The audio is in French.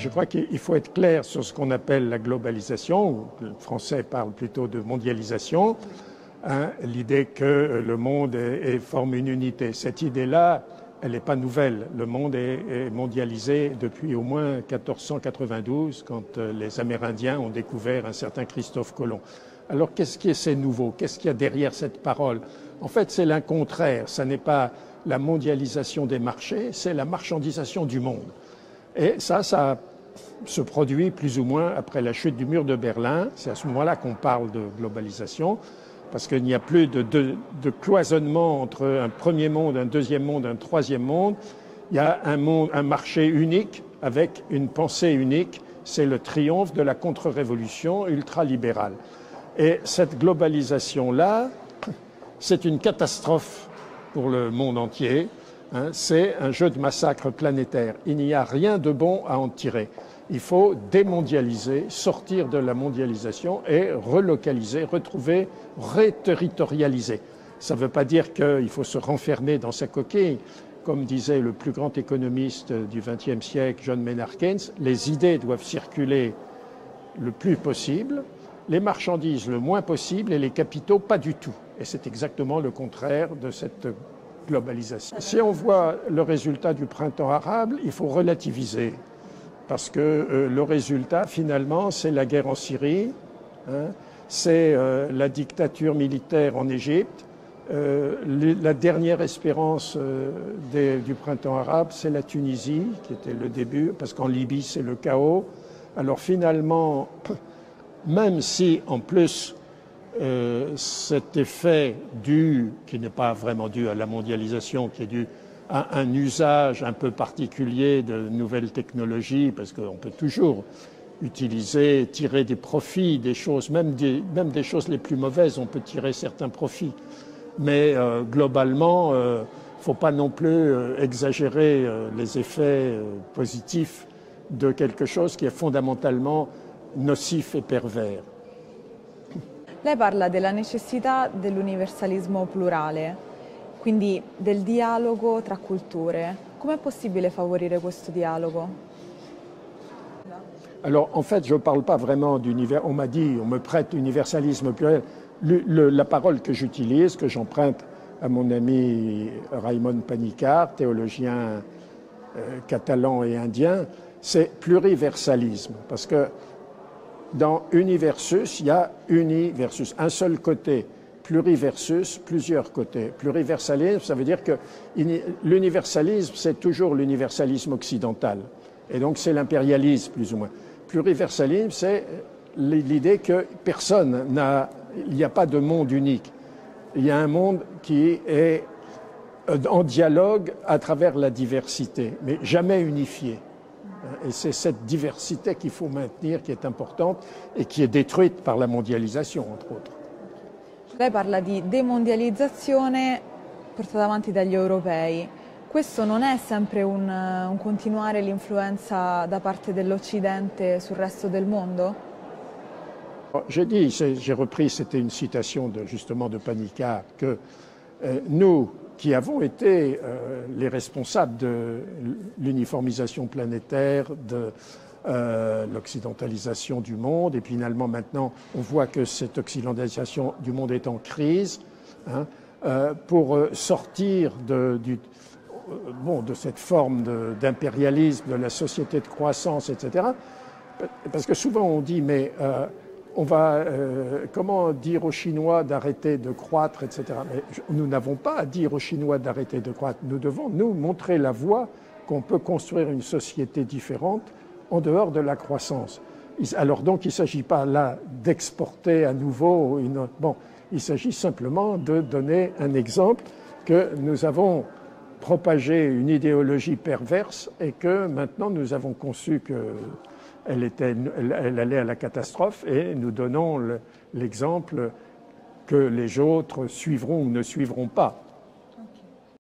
je crois qu'il faut être clair sur ce qu'on appelle la globalisation, ou le français parle plutôt de mondialisation, hein, l'idée que le monde forme une unité. Cette idée-là, elle n'est pas nouvelle. Le monde est mondialisé depuis au moins 1492, quand les Amérindiens ont découvert un certain Christophe Colomb. Alors qu'est-ce qui est nouveau? Qu'est-ce qu'il y a derrière cette parole? En fait, c'est le contraire. Ce n'est pas la mondialisation des marchés, c'est la marchandisation du monde. Et ça se produit plus ou moins après la chute du mur de Berlin. C'est à ce moment-là qu'on parle de globalisation, parce qu'il n'y a plus de cloisonnement entre un premier monde, un deuxième monde, un troisième monde. Il y a un marché unique avec une pensée unique. C'est le triomphe de la contre-révolution ultralibérale. Et cette globalisation-là, c'est une catastrophe pour le monde entier. Hein, c'est un jeu de massacre planétaire. Il n'y a rien de bon à en tirer. Il faut démondialiser, sortir de la mondialisation et relocaliser, retrouver, réterritorialiser. Ça ne veut pas dire qu'il faut se renfermer dans sa coquille. Comme disait le plus grand économiste du XXe siècle, John Maynard Keynes, les idées doivent circuler le plus possible, les marchandises le moins possible et les capitaux pas du tout. Et c'est exactement le contraire de cette globalisation. Si on voit le résultat du printemps arabe, il faut relativiser. Parce que le résultat, finalement, c'est la guerre en Syrie, hein, c'est la dictature militaire en Égypte. La dernière espérance du printemps arabe, c'est la Tunisie, qui était le début, parce qu'en Libye, c'est le chaos. Alors finalement, même si, en plus, cet effet qui n'est pas vraiment dû à la mondialisation, qui est dû à un usage un peu particulier de nouvelles technologies, parce qu'on peut toujours utiliser, tirer des profits, des choses, même des choses les plus mauvaises, on peut tirer certains profits. Mais globalement, il ne faut pas non plus exagérer les effets positifs de quelque chose qui est fondamentalement nocif et pervers. Lei parla della necessità dell'universalismo plurale, quindi del dialogo tra culture. Com'è possibile favorire questo dialogo? Alors, en fait, je ne parle pas vraiment d'univers. On m'a dit, on me prête universalisme pluriel. La parole que j'utilise, que j'emprunte à mon ami Raymond Panicart, théologien catalan et indien, c'est pluriversalisme. Parce que dans universus, il y a universus, un seul côté. Pluriversus, plusieurs côtés. Pluriversalisme, ça veut dire que l'universalisme, c'est toujours l'universalisme occidental. Et donc, c'est l'impérialisme, plus ou moins. Pluriversalisme, c'est l'idée que il n'y a pas de monde unique. Il y a un monde qui est en dialogue à travers la diversité, mais jamais unifié. Et c'est cette diversité qu'il faut maintenir, qui est importante et qui est détruite par la mondialisation, entre autres. Lei parla di demondializzazione portata avanti dagli europei. Questo non è sempre un continuare l'influenza da parte dell'Occidente sul resto del mondo? J'ai repris, c'était une citation justement de Panicart, que nous qui avons été les responsables de l'uniformisation planétaire, de l'occidentalisation du monde, et puis finalement maintenant on voit que cette occidentalisation du monde est en crise, hein, pour sortir de cette forme d'impérialisme, de la société de croissance, etc. Parce que souvent on dit, mais comment dire aux Chinois d'arrêter de croître, etc. Mais nous n'avons pas à dire aux Chinois d'arrêter de croître. Nous devons nous montrer la voie qu'on peut construire une société différente en dehors de la croissance. Alors donc il ne s'agit pas là d'exporter à nouveau il s'agit simplement de donner un exemple que nous avons propagé une idéologie perverse et que maintenant nous avons conçu qu'elle allait à la catastrophe, et nous donnons l'exemple que les autres suivront ou ne suivront pas.